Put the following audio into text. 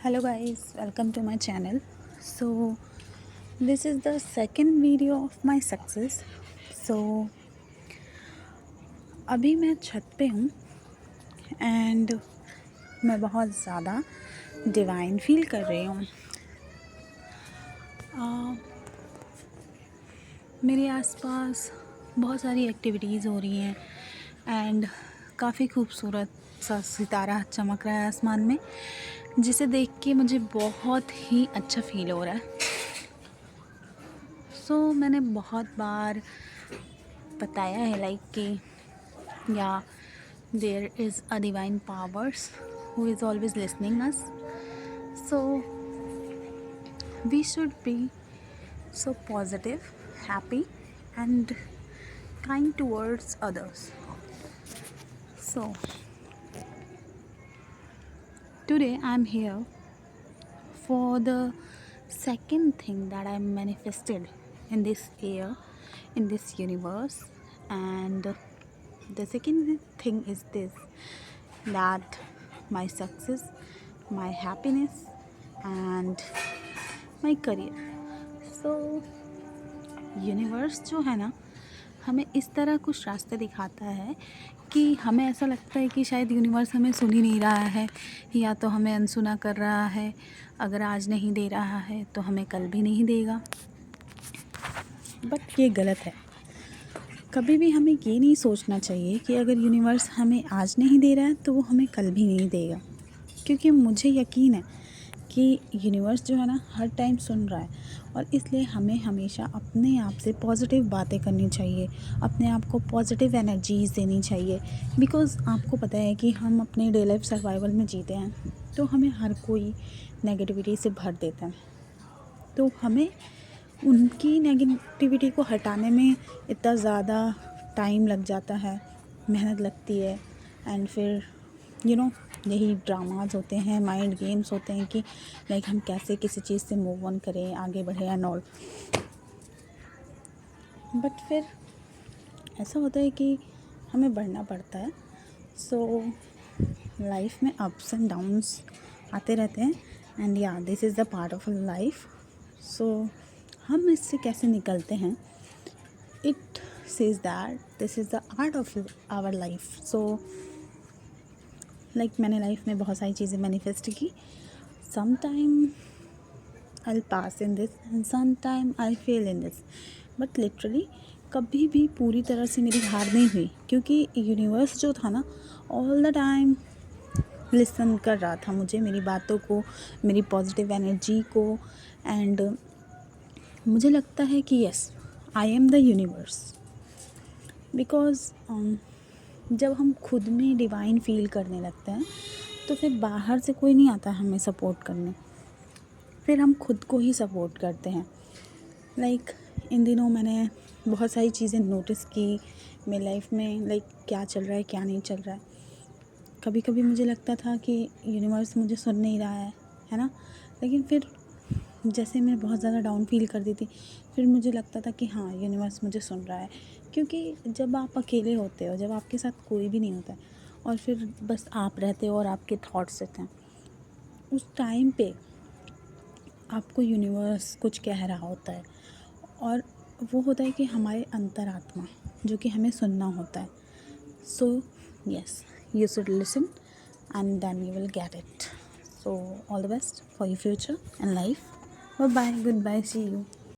Hello guys, welcome to my channel. So this is the second video of my success. So अभी मैं छत पे हूँ and मैं बहुत ज़्यादा डिवाइन फील कर रही हूँ. मेरे आसपास बहुत सारी एक्टिविटीज़ हो रही हैं एंड काफ़ी खूबसूरत सा सितारा चमक रहा है आसमान में, जिसे देख के मुझे बहुत ही अच्छा फील हो रहा है. सो मैंने बहुत बार बताया है लाइक कि या there is a divine powers who is always listening us. So we should be so positive, happy and kind towards others. So today I'm here for the second thing that I manifested in this year, in this universe. And the second thing is this, that my success, my happiness and my career. So universe जो है ना, हमें इस तरह कुछ रास्ते दिखाता है कि हमें ऐसा लगता है कि शायद यूनिवर्स हमें सुन ही नहीं रहा है, या तो हमें अनसुना कर रहा है. अगर आज नहीं दे रहा है तो हमें कल भी नहीं देगा. बट ये गलत है. कभी भी हमें ये नहीं सोचना चाहिए कि अगर यूनिवर्स हमें आज नहीं दे रहा है तो वो हमें कल भी नहीं देगा. क्योंकि मुझे यकीन है कि यूनिवर्स जो है ना, हर टाइम सुन रहा है. और इसलिए हमें हमेशा अपने आप से पॉजिटिव बातें करनी चाहिए, अपने आप को पॉजिटिव एनर्जीज़ देनी चाहिए. बिकॉज़ आपको पता है कि हम अपने डे लाइफ सर्वाइवल में जीते हैं, तो हमें हर कोई नेगेटिविटी से भर देता है. तो हमें उनकी नेगेटिविटी को हटाने में इतना ज़्यादा टाइम लग जाता है, मेहनत लगती है. एंड फिर यही ड्रामाज होते हैं, माइंड गेम्स होते हैं कि लाइक हम कैसे किसी चीज़ से मूव ऑन करें, आगे बढ़े एंड ऑल. बट फिर ऐसा होता है कि हमें बढ़ना पड़ता है. सो लाइफ में अप्स एंड डाउन्स आते रहते हैं and yeah this is the part of life. So हम इससे कैसे निकलते हैं, it says that this is the art of our life. So like मैंने लाइफ में बहुत सारी चीज़ें मैनिफेस्ट की. Some time I pass in this and some time I fail in this. But literally कभी भी पूरी तरह से मेरी हार नहीं हुई, क्योंकि यूनिवर्स जो था ना, ऑल द टाइम लिसन कर रहा था मुझे, मेरी बातों को, मेरी पॉजिटिव एनर्जी को. एंड मुझे लगता है कि yes, I am the universe. Because जब हम खुद में डिवाइन फील करने लगते हैं तो फिर बाहर से कोई नहीं आता हमें सपोर्ट करने, फिर हम खुद को ही सपोर्ट करते हैं. लाइक इन दिनों मैंने बहुत सारी चीज़ें नोटिस की मेरी लाइफ में, लाइक क्या चल रहा है क्या नहीं चल रहा है. कभी कभी मुझे लगता था कि यूनिवर्स मुझे सुन नहीं रहा है ना. लेकिन फिर जैसे मैं बहुत ज़्यादा डाउन फील करती थी, फिर मुझे लगता था कि हाँ, यूनिवर्स मुझे सुन रहा है. क्योंकि जब आप अकेले होते हो, जब आपके साथ कोई भी नहीं होता है और फिर बस आप रहते हो और आपके थॉट्स रहते हैं, उस टाइम पे आपको यूनिवर्स कुछ कह रहा होता है. और वो होता है कि हमारे अंतरात्मा, जो कि हमें सुनना होता है. So yes, you should listen and then you will get it. So all the best for your future and life. Bye bye, goodbye, see you.